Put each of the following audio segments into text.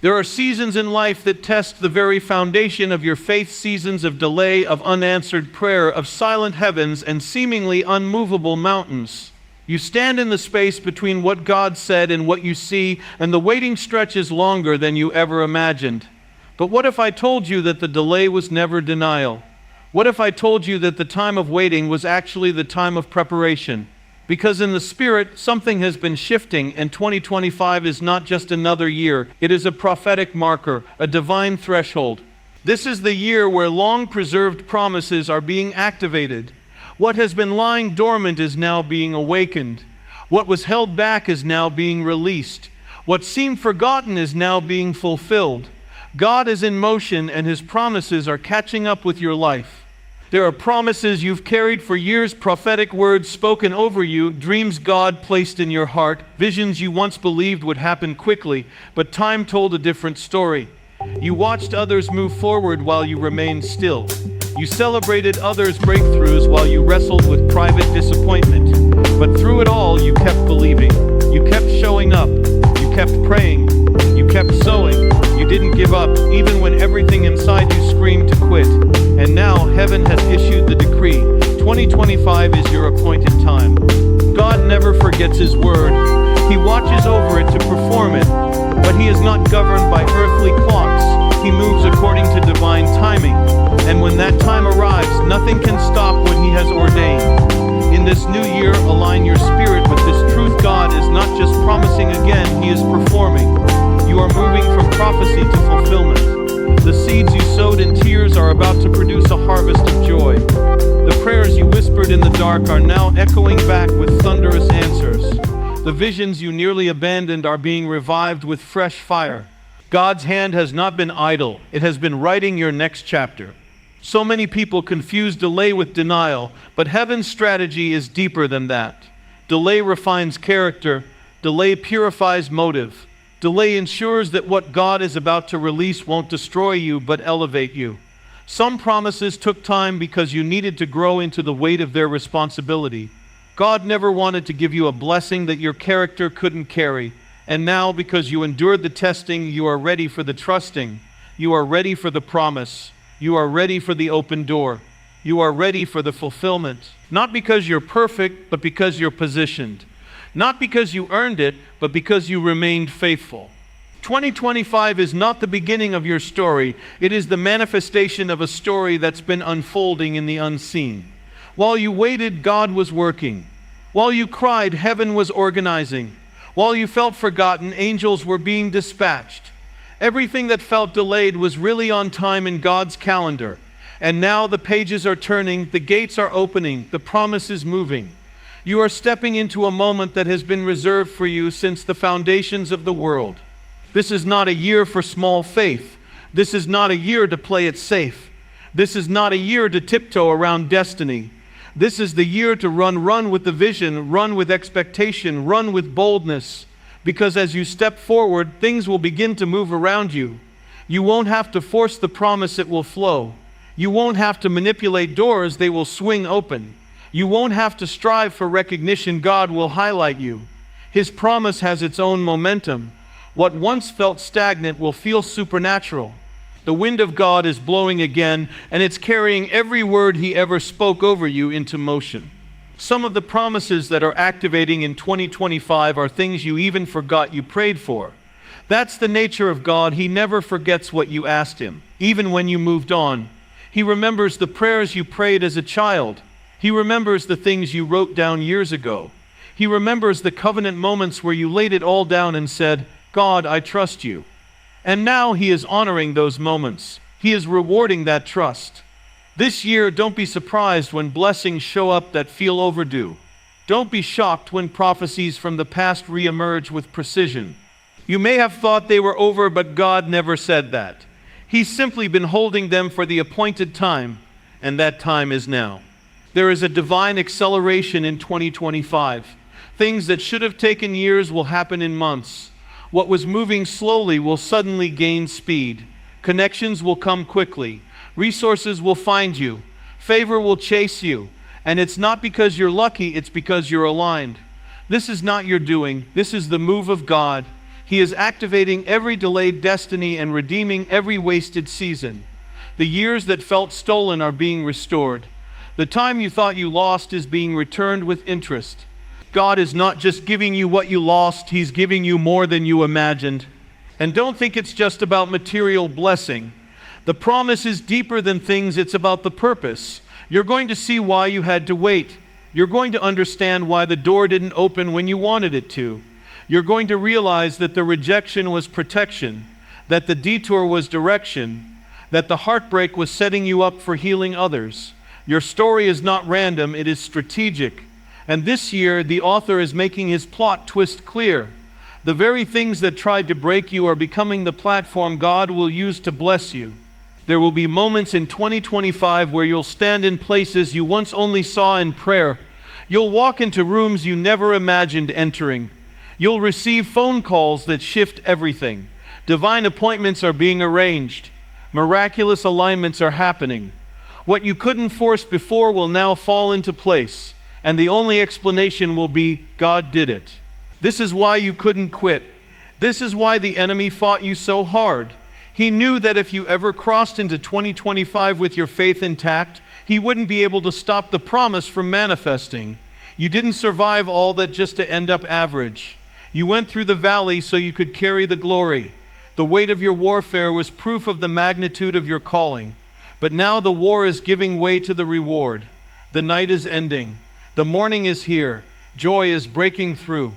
There are seasons in life that test the very foundation of your faith, seasons of delay, of unanswered prayer, of silent heavens and seemingly unmovable mountains. You stand in the space between what God said and what you see, and the waiting stretches longer than you ever imagined. But what if I told you that the delay was never denial? What if I told you that the time of waiting was actually the time of preparation? Because in the Spirit, something has been shifting, and 2025 is not just another year. It is a prophetic marker, a divine threshold. This is the year where long-preserved promises are being activated. What has been lying dormant is now being awakened. What was held back is now being released. What seemed forgotten is now being fulfilled. God is in motion, and His promises are catching up with your life. There are promises you've carried for years, prophetic words spoken over you, dreams God placed in your heart, visions you once believed would happen quickly, but time told a different story. You watched others move forward while you remained still. You celebrated others' breakthroughs while you wrestled with private disappointment. But through it all, you kept believing. You kept showing up. You kept praying. You kept sowing. You didn't give up, even when everything inside you screamed to quit. And now, heaven has issued the decree. 2025 is your appointed time. God never forgets His word. He watches over it to perform it. But He is not governed by earthly clocks. He moves according to divine timing. And when that time arrives, nothing can stop what He has ordained. In this new year, align your spirit with this truth. God is not just promising again, He is performing. You are moving from prophecy to fulfillment. The seeds you sowed in tears are about to produce a harvest of joy. The prayers you whispered in the dark are now echoing back with thunderous answers. The visions you nearly abandoned are being revived with fresh fire. God's hand has not been idle. It has been writing your next chapter. So many people confuse delay with denial, but heaven's strategy is deeper than that. Delay refines character. Delay purifies motive. Delay ensures that what God is about to release won't destroy you, but elevate you. Some promises took time because you needed to grow into the weight of their responsibility. God never wanted to give you a blessing that your character couldn't carry. And now, because you endured the testing, you are ready for the trusting. You are ready for the promise. You are ready for the open door. You are ready for the fulfillment. Not because you're perfect, but because you're positioned. Not because you earned it, but because you remained faithful. 2025 is not the beginning of your story. It is the manifestation of a story that's been unfolding in the unseen. While you waited, God was working. While you cried, heaven was organizing. While you felt forgotten, angels were being dispatched. Everything that felt delayed was really on time in God's calendar. And now the pages are turning, the gates are opening, the promise is moving. You are stepping into a moment that has been reserved for you since the foundations of the world. This is not a year for small faith. This is not a year to play it safe. This is not a year to tiptoe around destiny. This is the year to run with the vision, run with expectation, run with boldness. Because as you step forward, things will begin to move around you. You won't have to force the promise, it will flow. You won't have to manipulate doors, they will swing open. You won't have to strive for recognition, God will highlight you. His promise has its own momentum. What once felt stagnant will feel supernatural. The wind of God is blowing again, and it's carrying every word He ever spoke over you into motion. Some of the promises that are activating in 2025 are things you even forgot you prayed for. That's the nature of God. He never forgets what you asked Him, even when you moved on. He remembers the prayers you prayed as a child. He remembers the things you wrote down years ago. He remembers the covenant moments where you laid it all down and said, God, I trust you. And now He is honoring those moments. He is rewarding that trust. This year, don't be surprised when blessings show up that feel overdue. Don't be shocked when prophecies from the past reemerge with precision. You may have thought they were over, but God never said that. He's simply been holding them for the appointed time, and that time is now. There is a divine acceleration in 2025. Things that should have taken years will happen in months. What was moving slowly will suddenly gain speed. Connections will come quickly. Resources will find you. Favor will chase you. And it's not because you're lucky, it's because you're aligned. This is not your doing. This is the move of God. He is activating every delayed destiny and redeeming every wasted season. The years that felt stolen are being restored. The time you thought you lost is being returned with interest. God is not just giving you what you lost, He's giving you more than you imagined. And don't think it's just about material blessing. The promise is deeper than things, it's about the purpose. You're going to see why you had to wait. You're going to understand why the door didn't open when you wanted it to. You're going to realize that the rejection was protection, that the detour was direction, that the heartbreak was setting you up for healing others. Your story is not random, it is strategic. And this year, the author is making his plot twist clear. The very things that tried to break you are becoming the platform God will use to bless you. There will be moments in 2025 where you'll stand in places you once only saw in prayer. You'll walk into rooms you never imagined entering. You'll receive phone calls that shift everything. Divine appointments are being arranged. Miraculous alignments are happening. What you couldn't force before will now fall into place, and the only explanation will be God did it. This is why you couldn't quit. This is why the enemy fought you so hard. He knew that if you ever crossed into 2025 with your faith intact, he wouldn't be able to stop the promise from manifesting. You didn't survive all that just to end up average. You went through the valley so you could carry the glory. The weight of your warfare was proof of the magnitude of your calling. But now the war is giving way to the reward. The night is ending. The morning is here. Joy is breaking through.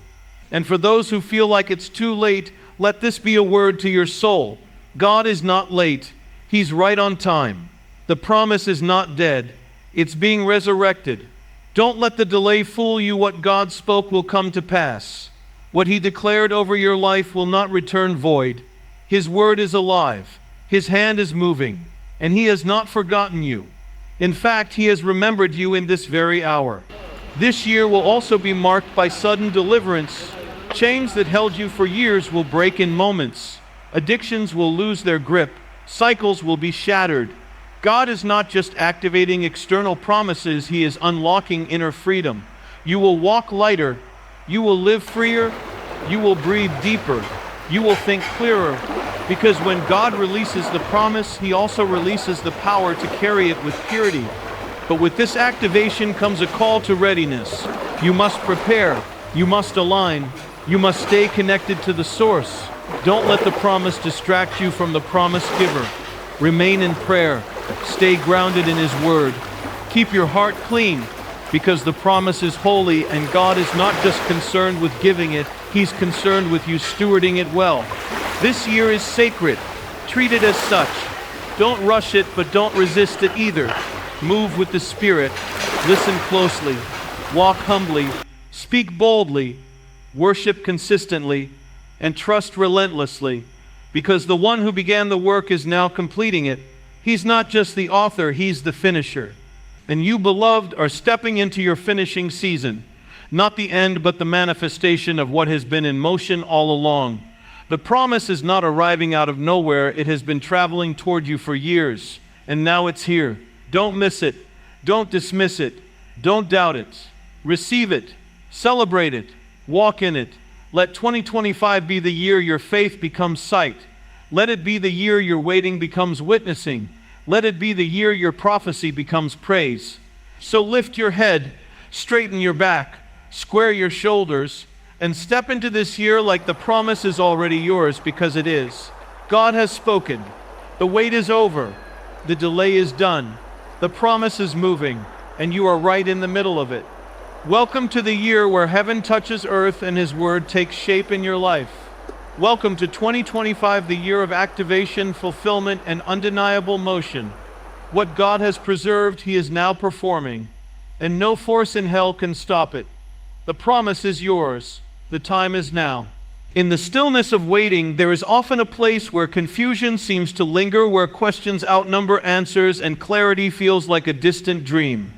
And for those who feel like it's too late, let this be a word to your soul. God is not late. He's right on time. The promise is not dead. It's being resurrected. Don't let the delay fool you. What God spoke will come to pass. What He declared over your life will not return void. His word is alive. His hand is moving. And He has not forgotten you. In fact, He has remembered you in this very hour. This year will also be marked by sudden deliverance. Chains that held you for years will break in moments. Addictions will lose their grip. Cycles will be shattered. God is not just activating external promises, He is unlocking inner freedom. You will walk lighter. You will live freer. You will breathe deeper. You will think clearer. Because when God releases the promise, He also releases the power to carry it with purity. But with this activation comes a call to readiness. You must prepare. You must align. You must stay connected to the source. Don't let the promise distract you from the promise giver. Remain in prayer. Stay grounded in His word. Keep your heart clean, because the promise is holy and God is not just concerned with giving it, He's concerned with you stewarding it well. This year is sacred. Treat it as such. Don't rush it, but don't resist it either. Move with the Spirit. Listen closely. Walk humbly. Speak boldly. Worship consistently. And trust relentlessly, because the one who began the work is now completing it. He's not just the author, He's the finisher. And you, beloved, are stepping into your finishing season. Not the end, but the manifestation of what has been in motion all along. The promise is not arriving out of nowhere. It has been traveling toward you for years, and now it's here. Don't miss it. Don't dismiss it. Don't doubt it. Receive it. Celebrate it. Walk in it. Let 2025 be the year your faith becomes sight. Let it be the year your waiting becomes witnessing. Let it be the year your prophecy becomes praise. So lift your head, straighten your back, square your shoulders, and step into this year like the promise is already yours, because it is. God has spoken. The wait is over. The delay is done. The promise is moving, and you are right in the middle of it. Welcome to the year where heaven touches earth and His word takes shape in your life. Welcome to 2025, the year of activation, fulfillment, and undeniable motion. What God has preserved, He is now performing, and no force in hell can stop it. The promise is yours. The time is now. In the stillness of waiting, there is often a place where confusion seems to linger, where questions outnumber answers, and clarity feels like a distant dream.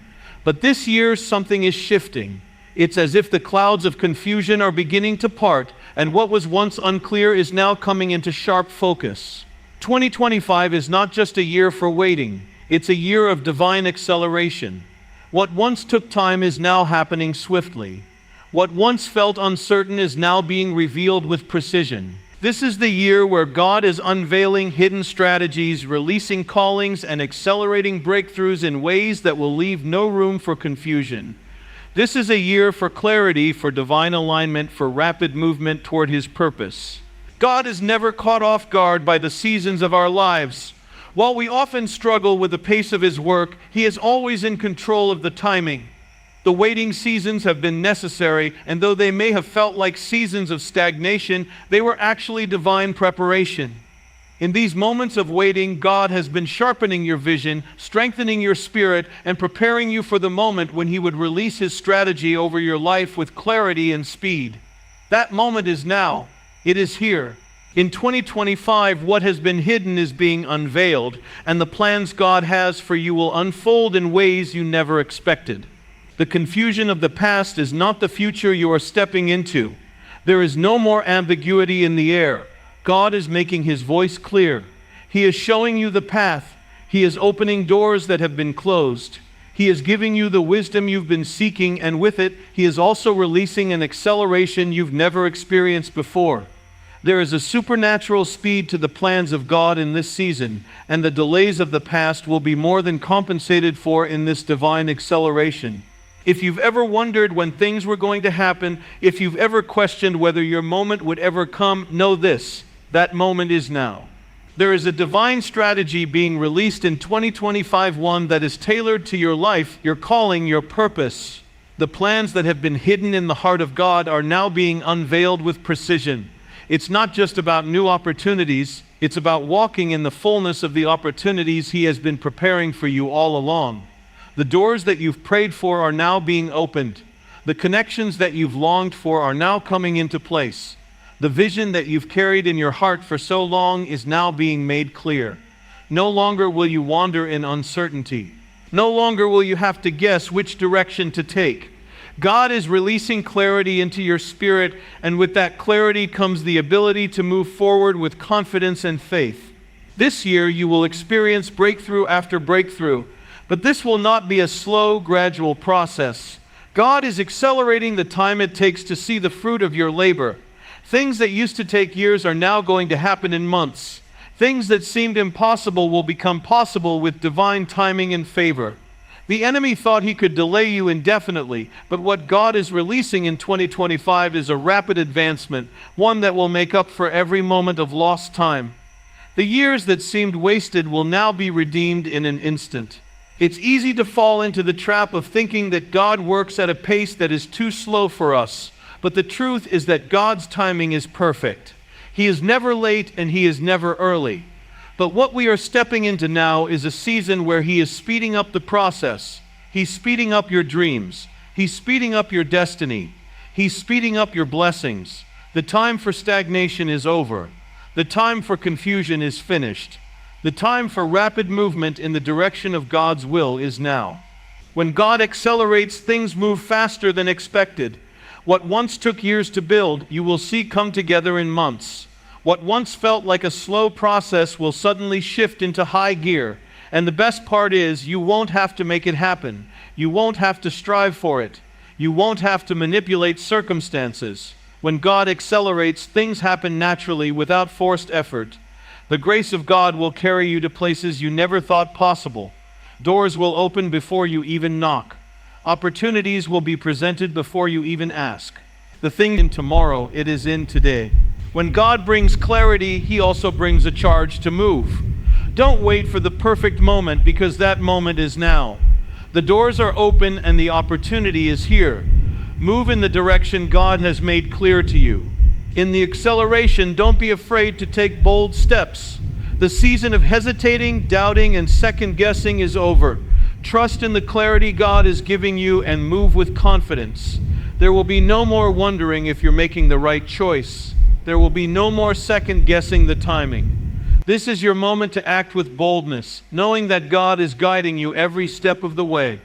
But this year, something is shifting. It's as if the clouds of confusion are beginning to part, and what was once unclear is now coming into sharp focus. 2025 is not just a year for waiting. It's a year of divine acceleration. What once took time is now happening swiftly. What once felt uncertain is now being revealed with precision. This is the year where God is unveiling hidden strategies, releasing callings, and accelerating breakthroughs in ways that will leave no room for confusion. This is a year for clarity, for divine alignment, for rapid movement toward His purpose. God is never caught off guard by the seasons of our lives. While we often struggle with the pace of His work, He is always in control of the timing. The waiting seasons have been necessary, and though they may have felt like seasons of stagnation, they were actually divine preparation. In these moments of waiting, God has been sharpening your vision, strengthening your spirit, and preparing you for the moment when He would release His strategy over your life with clarity and speed. That moment is now. It is here. In 2025, what has been hidden is being unveiled, and the plans God has for you will unfold in ways you never expected. The confusion of the past is not the future you are stepping into. There is no more ambiguity in the air. God is making His voice clear. He is showing you the path. He is opening doors that have been closed. He is giving you the wisdom you've been seeking, and with it, He is also releasing an acceleration you've never experienced before. There is a supernatural speed to the plans of God in this season, and the delays of the past will be more than compensated for in this divine acceleration. If you've ever wondered when things were going to happen, if you've ever questioned whether your moment would ever come, know this: that moment is now. There is a divine strategy being released in 2025, one that is tailored to your life, your calling, your purpose. The plans that have been hidden in the heart of God are now being unveiled with precision. It's not just about new opportunities, it's about walking in the fullness of the opportunities He has been preparing for you all along. The doors that you've prayed for are now being opened. The connections that you've longed for are now coming into place. The vision that you've carried in your heart for so long is now being made clear. No longer will you wander in uncertainty. No longer will you have to guess which direction to take. God is releasing clarity into your spirit, and with that clarity comes the ability to move forward with confidence and faith. This year you will experience breakthrough after breakthrough. But this will not be a slow, gradual process. God is accelerating the time it takes to see the fruit of your labor. Things that used to take years are now going to happen in months. Things that seemed impossible will become possible with divine timing and favor. The enemy thought he could delay you indefinitely, but what God is releasing in 2025 is a rapid advancement, one that will make up for every moment of lost time. The years that seemed wasted will now be redeemed in an instant. It's easy to fall into the trap of thinking that God works at a pace that is too slow for us, but the truth is that God's timing is perfect. He is never late and He is never early. But what we are stepping into now is a season where He is speeding up the process. He's speeding up your dreams. He's speeding up your destiny. He's speeding up your blessings. The time for stagnation is over. The time for confusion is finished. The time for rapid movement in the direction of God's will is now. When God accelerates, things move faster than expected. What once took years to build, you will see come together in months. What once felt like a slow process will suddenly shift into high gear. And the best part is, you won't have to make it happen. You won't have to strive for it. You won't have to manipulate circumstances. When God accelerates, things happen naturally without forced effort. The grace of God will carry you to places you never thought possible. Doors will open before you even knock. Opportunities will be presented before you even ask. The thing in tomorrow, it is in today. When God brings clarity, He also brings a charge to move. Don't wait for the perfect moment, because that moment is now. The doors are open and the opportunity is here. Move in the direction God has made clear to you. In the acceleration, don't be afraid to take bold steps. The season of hesitating, doubting, and second-guessing is over. Trust in the clarity God is giving you and move with confidence. There will be no more wondering if you're making the right choice. There will be no more second-guessing the timing. This is your moment to act with boldness, knowing that God is guiding you every step of the way.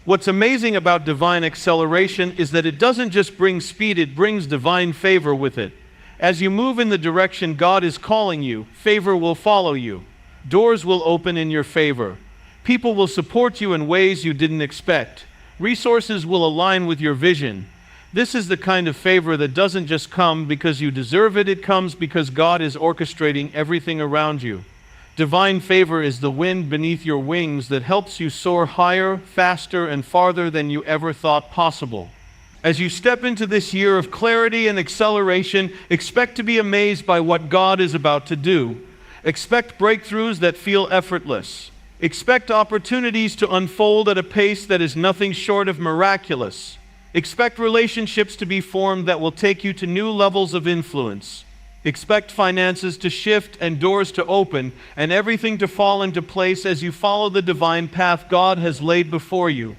What's amazing about divine acceleration is that it doesn't just bring speed, it brings divine favor with it. As you move in the direction God is calling you, favor will follow you. Doors will open in your favor. People will support you in ways you didn't expect. Resources will align with your vision. This is the kind of favor that doesn't just come because you deserve it, it comes because God is orchestrating everything around you. Divine favor is the wind beneath your wings that helps you soar higher, faster, and farther than you ever thought possible. As you step into this year of clarity and acceleration, expect to be amazed by what God is about to do. Expect breakthroughs that feel effortless. Expect opportunities to unfold at a pace that is nothing short of miraculous. Expect relationships to be formed that will take you to new levels of influence. Expect finances to shift and doors to open and everything to fall into place as you follow the divine path God has laid before you.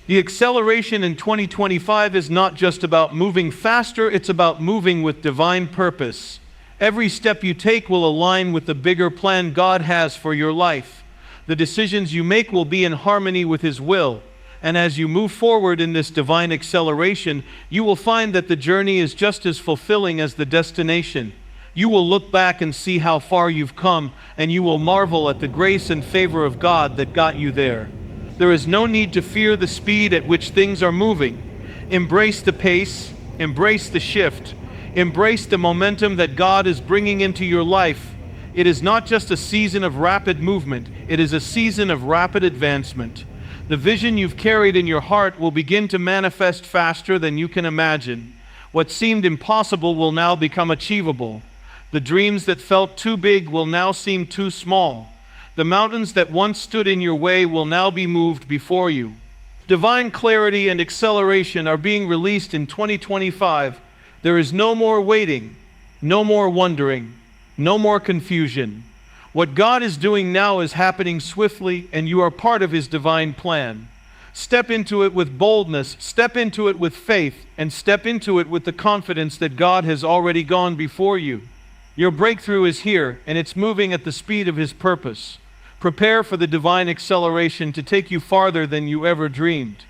The acceleration in 2025 is not just about moving faster, it's about moving with divine purpose. Every step you take will align with the bigger plan God has for your life. The decisions you make will be in harmony with His will. And as you move forward in this divine acceleration, you will find that the journey is just as fulfilling as the destination. You will look back and see how far you've come, and you will marvel at the grace and favor of God that got you there. There is no need to fear the speed at which things are moving. Embrace the pace, embrace the shift, embrace the momentum that God is bringing into your life. It is not just a season of rapid movement, it is a season of rapid advancement. The vision you've carried in your heart will begin to manifest faster than you can imagine. What seemed impossible will now become achievable. The dreams that felt too big will now seem too small. The mountains that once stood in your way will now be moved before you. Divine clarity and acceleration are being released in 2025. There is no more waiting, no more wondering, no more confusion. What God is doing now is happening swiftly, and you are part of His divine plan. Step into it with boldness, step into it with faith, and step into it with the confidence that God has already gone before you. Your breakthrough is here, and it's moving at the speed of His purpose. Prepare for the divine acceleration to take you farther than you ever dreamed.